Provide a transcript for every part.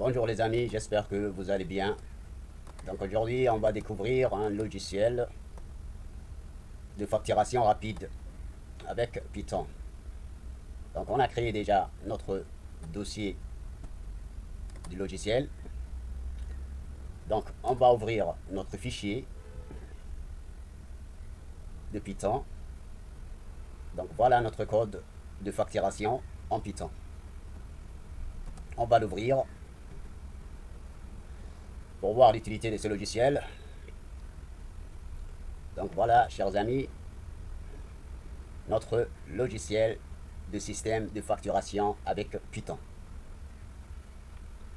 Bonjour les amis, j'espère que vous allez bien. Donc aujourd'hui, on va découvrir un logiciel de facturation rapide avec Python. Donc on a créé déjà notre dossier du logiciel. Donc on va ouvrir notre fichier de Python. Donc voilà notre code de facturation en Python. On va l'ouvrir pour voir l'utilité de ce logiciel. Donc voilà, chers amis, notre logiciel de système de facturation avec Python.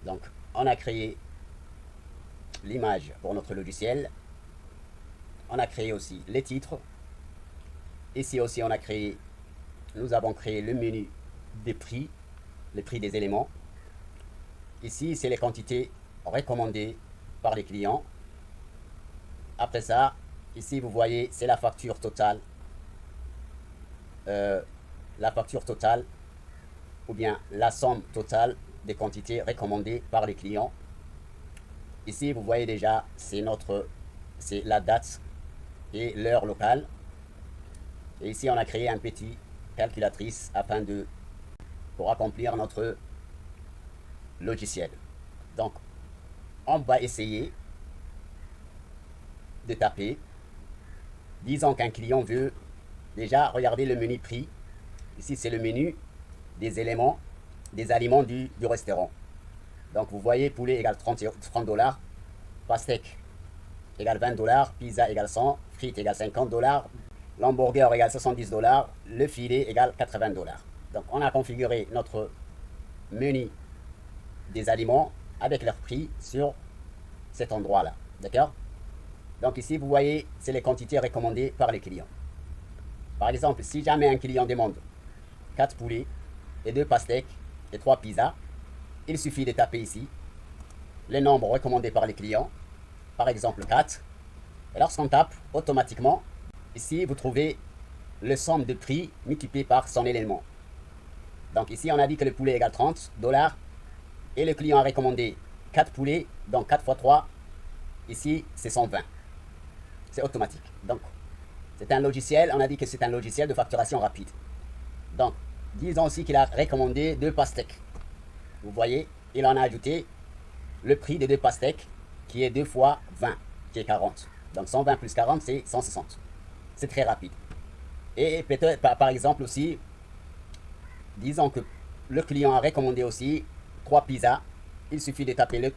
Donc on a créé l'image pour notre logiciel. On a créé aussi les titres. Ici aussi nous avons créé le menu des prix, les prix des éléments. Ici c'est les quantités recommandées par les clients. Après ça, ici vous voyez c'est la facture totale. Ou bien la somme totale des quantités recommandées par les clients. Ici vous voyez déjà c'est la date et l'heure locale. Et ici on a créé un petit calculatrice pour accomplir notre logiciel. Donc on va essayer de taper. Disons qu'un client veut déjà regarder le menu prix. Ici c'est le menu des éléments, des aliments du restaurant. Donc vous voyez poulet égale 30 $, pastèque égale 20 $, pizza égale 100, frites égale 50 $, l'hamburger égale 70 $, le filet égale 80 $. Donc on a configuré notre menu des aliments avec leur prix sur cet endroit-là. D'accord? Donc ici vous voyez c'est les quantités recommandées par les clients. Par exemple, si jamais un client demande 4 poulets et 2 pastèques et 3 pizzas, il suffit de taper ici les nombres recommandés par les clients, par exemple 4. Et lorsqu'on tape, automatiquement, ici vous trouvez le somme de prix multiplié par son élément. Donc ici on a dit que le poulet égale 30 $ et le client a recommandé 4 poulets, donc 4 x 3, ici c'est 120. C'est automatique. Donc c'est un logiciel, on a dit que c'est un logiciel de facturation rapide. Donc disons aussi qu'il a recommandé 2 pastèques. Vous voyez, il en a ajouté le prix des 2 pastèques qui est 2 fois 20, qui est 40. Donc 120 plus 40, c'est 160. C'est très rapide. Et peut-être, par exemple aussi, disons que le client a recommandé aussi 3 pizzas. Il suffit de taper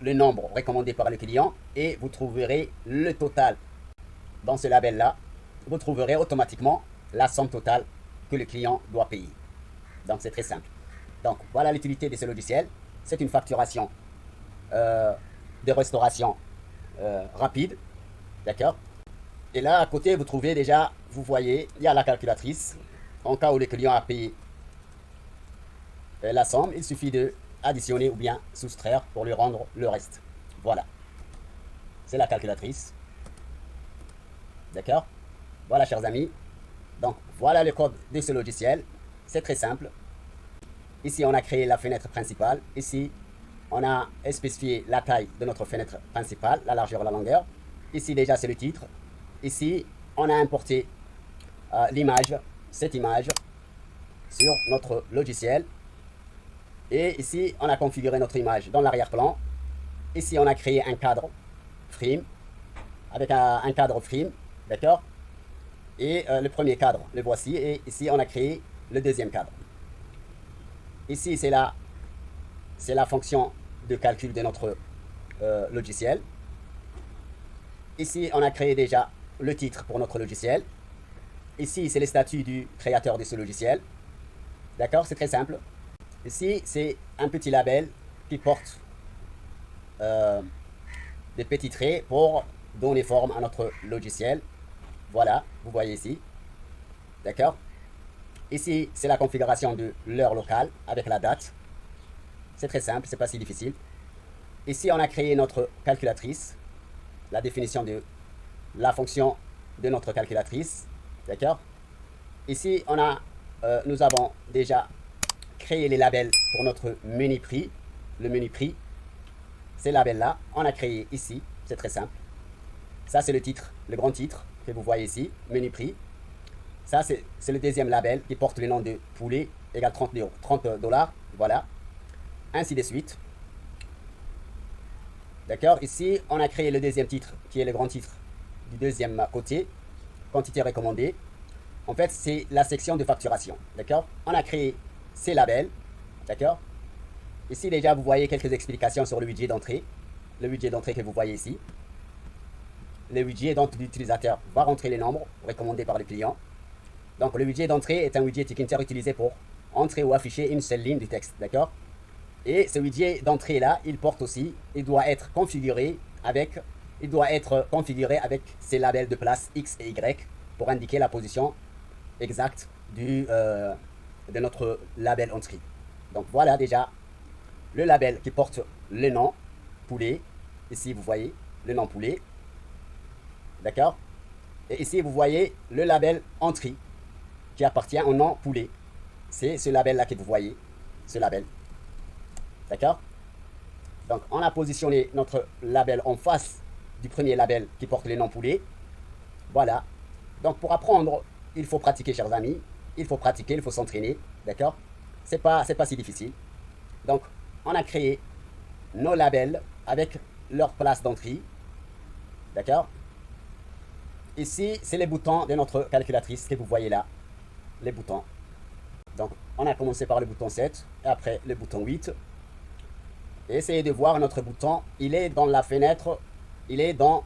le nombre recommandé par le client et vous trouverez le total. Dans ce label-là, vous trouverez automatiquement la somme totale que le client doit payer. Donc c'est très simple. Donc voilà l'utilité de ce logiciel. C'est une facturation de restauration rapide. D'accord? Et là à côté vous trouvez déjà, vous voyez, il y a la calculatrice. En cas où le client a payé la somme, il suffit de additionner ou bien soustraire pour lui rendre le reste. Voilà. C'est la calculatrice. D'accord? Voilà chers amis. Donc voilà le code de ce logiciel. C'est très simple. Ici on a créé la fenêtre principale. Ici on a spécifié la taille de notre fenêtre principale, la largeur, la longueur. Ici déjà c'est le titre. Ici on a importé l'image, cette image sur notre logiciel. Et ici on a configuré notre image dans l'arrière-plan. Ici on a créé un cadre frame avec un cadre frame. D'accord? Et le premier cadre, le voici. Et ici on a créé le deuxième cadre. Ici c'est la fonction de calcul de notre logiciel. Ici on a créé déjà le titre pour notre logiciel. Ici c'est le statut du créateur de ce logiciel. D'accord? C'est très simple. Ici c'est un petit label qui porte des petits traits pour donner forme à notre logiciel. Voilà, vous voyez ici. D'accord? Ici, c'est la configuration de l'heure locale avec la date. C'est très simple, c'est pas si difficile. Ici, on a créé notre calculatrice, la définition de la fonction de notre calculatrice. D'accord? Ici, nous avons déjà créé les labels pour notre menu prix. le menu prix, ces labels-là, on a créé ici, c'est très simple. Ça, c'est le titre, le grand titre que vous voyez ici, menu prix. Ça, c'est le deuxième label qui porte le nom de poulet, égale 30 $, voilà. Ainsi de suite. D'accord. Ici, on a créé le deuxième titre, qui est le grand titre du deuxième côté, quantité recommandée. En fait, c'est la section de facturation. D'accord. On a créé ces labels. D'accord. Ici, déjà, vous voyez quelques explications sur le budget d'entrée. Le budget d'entrée que vous voyez ici. Le budget, donc, l'utilisateur va rentrer les nombres recommandés par le client. Donc, le budget d'entrée est un widget Tkinter utilisé pour entrer ou afficher une seule ligne du texte. D'accord. Et ce widget d'entrée-là, il porte aussi, il doit être configuré avec ces labels de place X et Y pour indiquer la position exacte de notre label entrée. Donc voilà déjà le label qui porte le nom poulet. Ici, vous voyez le nom poulet. D'accord. Et ici, vous voyez le label entrée qui appartient au nom poulet. C'est ce label-là que vous voyez, ce label. D'accord. Donc, on a positionné notre label en face du premier label qui porte le nom poulet. Voilà. Donc, pour apprendre, il faut pratiquer, chers amis. Il faut pratiquer, il faut s'entraîner. D'accord. C'est pas si difficile. Donc, on a créé nos labels avec leur place d'entrée. D'accord. Ici, c'est les boutons de notre calculatrice que vous voyez là. Les boutons. Donc, on a commencé par le bouton 7 et après le bouton 8. Et essayez de voir notre bouton. Il est dans la fenêtre, il est dans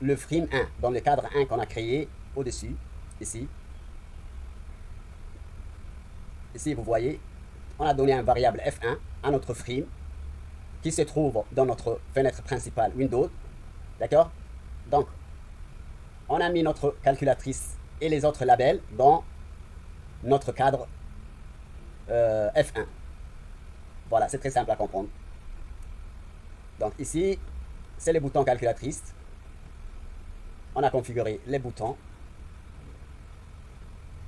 le frame 1, dans le cadre 1 qu'on a créé au-dessus, ici. Ici, vous voyez, on a donné un variable F1 à notre frame qui se trouve dans notre fenêtre principale Windows. D'accord. Donc, on a mis notre calculatrice et les autres labels dans notre cadre F1. Voilà, c'est très simple à comprendre. Donc ici, c'est les boutons calculatrice. On a configuré les boutons.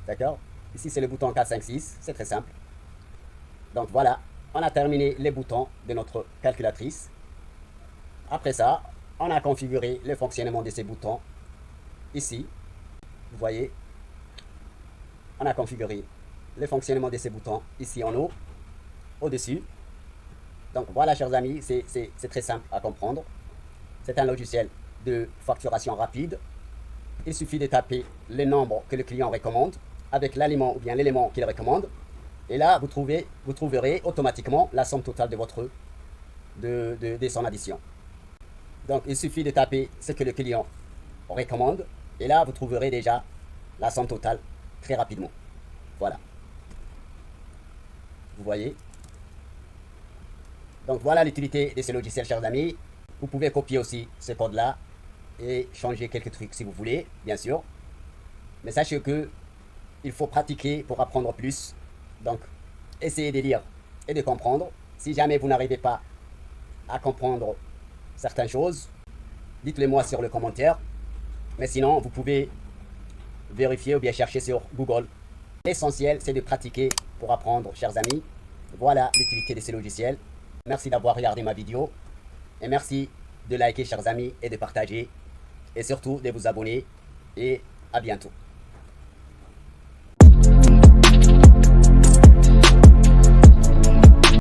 D'accord. Ici, c'est le bouton 4, 5, 6. C'est très simple. Donc voilà, on a terminé les boutons de notre calculatrice. Après ça, on a configuré le fonctionnement de ces boutons. Ici, vous voyez, on a configuré le fonctionnement de ces boutons ici en haut, au-dessus. Donc voilà, chers amis, c'est très simple à comprendre. C'est un logiciel de facturation rapide. Il suffit de taper le nombre que le client recommande avec l'aliment ou bien l'élément qu'il recommande. Et là, vous trouverez automatiquement la somme totale de son addition. Donc il suffit de taper ce que le client recommande. Et là, vous trouverez déjà la somme totale très rapidement. Voilà. Vous voyez. Donc voilà l'utilité de ce logiciel, chers amis. Vous pouvez copier aussi ce code-là et changer quelques trucs si vous voulez, bien sûr. Mais sachez que il faut pratiquer pour apprendre plus. Donc, essayez de lire et de comprendre. Si jamais vous n'arrivez pas à comprendre certaines choses, dites-le moi sur le commentaire. Mais sinon, vous pouvez vérifier ou bien chercher sur Google. L'essentiel, c'est de pratiquer pour apprendre, chers amis. Voilà l'utilité de ces logiciels. Merci d'avoir regardé ma vidéo. Et merci de liker, chers amis, et de partager. Et surtout de vous abonner. Et à bientôt.